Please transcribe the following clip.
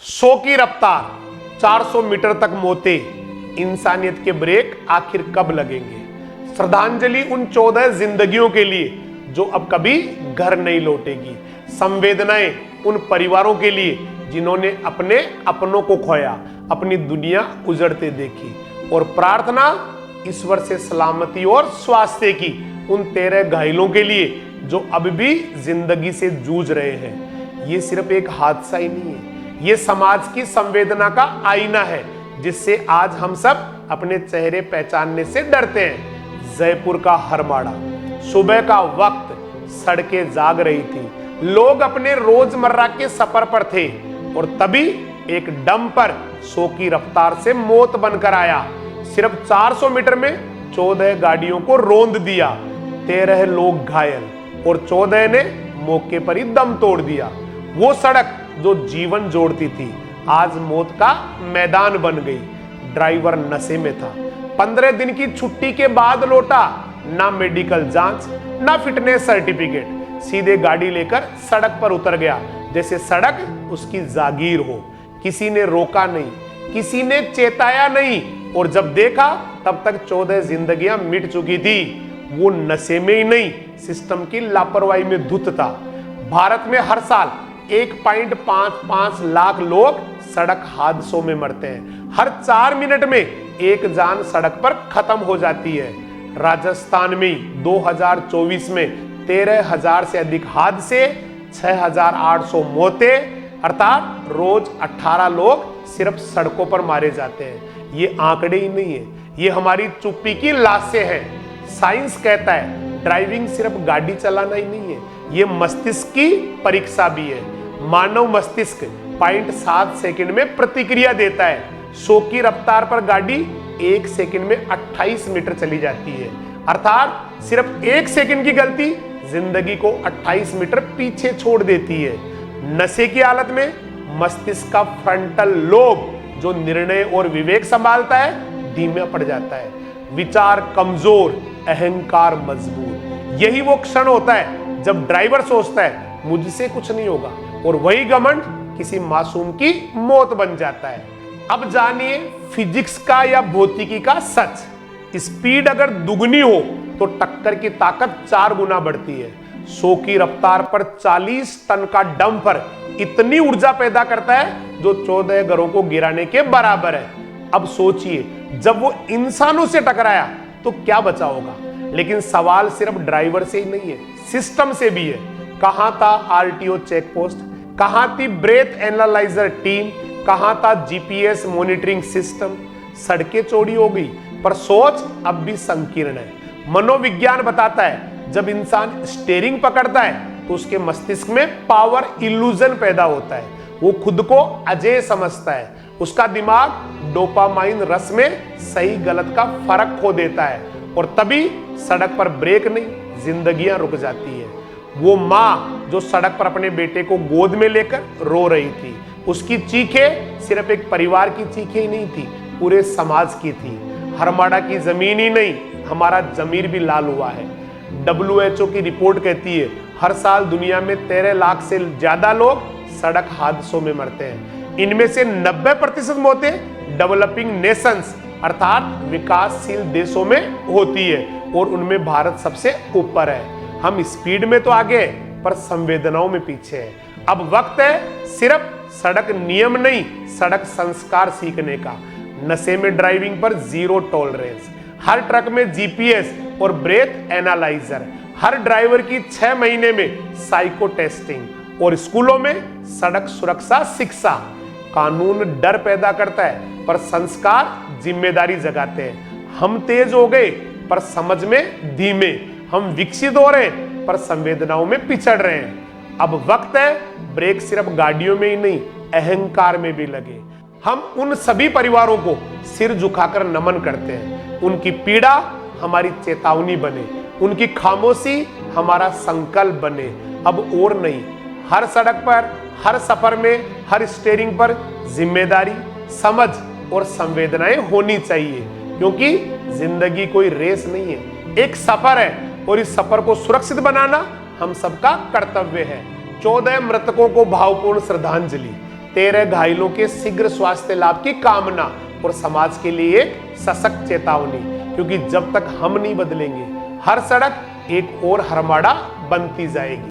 100 की रफ्तार, 400 मीटर तक मौतें, इंसानियत के ब्रेक आखिर कब लगेंगे? श्रद्धांजलि उन 14 जिंदगियों के लिए जो अब कभी घर नहीं लौटेगी। संवेदनाएं उन परिवारों के लिए जिन्होंने अपने अपनों को खोया, अपनी दुनिया उजड़ते देखी। और प्रार्थना ईश्वर से सलामती और स्वास्थ्य की उन 13 घायलों के लिए जो अब भी जिंदगी से जूझ रहे हैं। ये सिर्फ एक हादसा ही नहीं है, ये समाज की संवेदना का आईना है जिससे आज हम सब अपने चेहरे पहचानने से डरते हैं। जयपुर का हरमाड़ा, सुबह का वक्त, सड़कें जाग रही थी, लोग अपने रोजमर्रा के सफर पर थे और तभी एक डंपर 100 की रफ्तार से मौत बनकर आया। सिर्फ 400 मीटर में 14 गाड़ियों को रौंद दिया, 13 लोग घायल और 14 ने मौके पर ही दम तोड़ दिया। वो सड़क जो जीवन जोड़ती थी आज मौत का मैदान बन गई। ड्राइवर नशे में था, 15 दिन की छुट्टी के बाद लौटा, ना मेडिकल जांच ना फिटनेस सर्टिफिकेट, सीधे गाड़ी लेकर सड़क पर उतर गया जैसे सड़क उसकी जागीर हो। किसी ने रोका नहीं, किसी ने चेताया नहीं और जब देखा तब तक 14 जिंदगियां मिट चुकी थी। वो नशे में ही नहीं, सिस्टम की लापरवाही में धुत था। भारत में हर साल 1.55 लाख लोग सड़क हादसों में मरते हैं। हर 4 मिनट में एक जान सड़क पर खत्म हो जाती है। राजस्थान में 2024 में 13,000 से अधिक हादसे, 6,800 मौतें, अर्थात रोज 18 लोग सिर्फ सड़कों पर मारे जाते हैं। ये आंकड़े ही नहीं है, ये हमारी चुप्पी की लाशें हैं। साइंस कहता है ड्राइविंग सिर्फ गाड़ी चलाना ही नहीं है, ये मस्तिष्क की परीक्षा भी है। मानव मस्तिष्क 0.7 सेकंड में प्रतिक्रिया देता है। 100 की रफ्तार पर गाड़ी 1 सेकंड में 28 मीटर चली जाती है, अर्थात सिर्फ 1 सेकंड की गलती जिंदगी को 28 मीटर पीछे छोड़ देती है। नशे की हालत में मस्तिष्क का फ्रंटल लोब जो निर्णय और विवेक संभालता है धीमा पड़ जाता है। विचार कमजोर, अहंकार मजबूत। यही वो क्षण होता है जब ड्राइवर सोचता है मुझसे कुछ नहीं होगा और वही घमंड किसी मासूम की मौत बन जाता है। अब जानिए फिजिक्स का या भौतिकी का सच। स्पीड अगर दुगनी हो तो टक्कर की ताकत 4 गुना बढ़ती है। 100 की रफ्तार पर 40 टन का डंपर इतनी ऊर्जा पैदा करता है जो 14 घरों को गिराने के बराबर है। अब सोचिए जब वो इंसानों से टकराया तो क्या बचा होगा। लेकिन सवाल सिर्फ ड्राइवर से ही नहीं है, सिस्टम से भी है। कहां था आरटीओ चेक पोस्ट, कहां थी ब्रेथ एनालाइजर टीम, कहां था जीपीएस मॉनिटरिंग सिस्टम। सड़कें चौड़ी हो गई पर सोच अब भी संकीर्ण है। मनोविज्ञान बताता है जब इंसान स्टीयरिंग पकड़ता है तो उसके मस्तिष्क में पावर इल्यूजन पैदा होता है। वो खुद को अजेय समझता है, उसका दिमाग डोपामाइन रस में सही गलत का फर्क खो देता है और तभी सड़क पर ब्रेक नहीं, जिंदगियां रुक जाती है। वो माँ जो सड़क पर अपने बेटे को गोद में लेकर रो रही थी, उसकी चीखें सिर्फ एक परिवार की चीखें ही नहीं थी, पूरे समाज की थी। हरमाड़ा की जमीन ही नहीं, हमारा जमीर भी लाल हुआ है। WHO की रिपोर्ट कहती है हर साल दुनिया में 13 लाख से ज्यादा लोग सड़क हादसों में मरते हैं। इनमें से 90% मौतें डेवलपिंग नेशंस अर्थात विकासशील देशों में होती है और उनमें भारत सबसे ऊपर है। हम स्पीड में तो आगे पर संवेदनाओं में पीछे है। अब वक्त है सिर्फ सड़क नियम नहीं, सड़क संस्कार सीखने का। नशे में ड्राइविंग पर 0 टॉलरेंस, हर ट्रक में जीपीएस और ब्रेथ एनालाइजर, हर ड्राइवर की 6 महीने में साइको टेस्टिंग और स्कूलों में सड़क सुरक्षा शिक्षा। कानून डर पैदा करता है पर संस्कार जिम्मेदारी जगाते हैं। हम तेज हो गए पर समझ में धीमे, हम विकसित हो रहे हैं पर संवेदनाओं में पिछड़ रहे हैं। अब वक्त है ब्रेक सिर्फ गाड़ियों में ही नहीं, अहंकार में भी लगे। हम उन सभी परिवारों को सिर झुकाकर नमन करते हैं। उनकी पीड़ा हमारी चेतावनी बने, उनकी खामोशी हमारा संकल्प बने। अब और नहीं, हर सड़क पर, हर सफर में, हर स्टीयरिंग पर जिम्मेदारी, समझ और संवेदनाएं होनी चाहिए, क्योंकि जिंदगी कोई रेस नहीं है, एक सफर है और इस सफर को सुरक्षित बनाना हम सबका कर्तव्य है। 14 मृतकों को भावपूर्ण श्रद्धांजलि। 13 घायलों के शीघ्र स्वास्थ्य लाभ की कामना और समाज के लिए एक सशक्त चेतावनी, क्योंकि जब तक हम नहीं बदलेंगे हर सड़क एक और हरमाड़ा बनती जाएगी।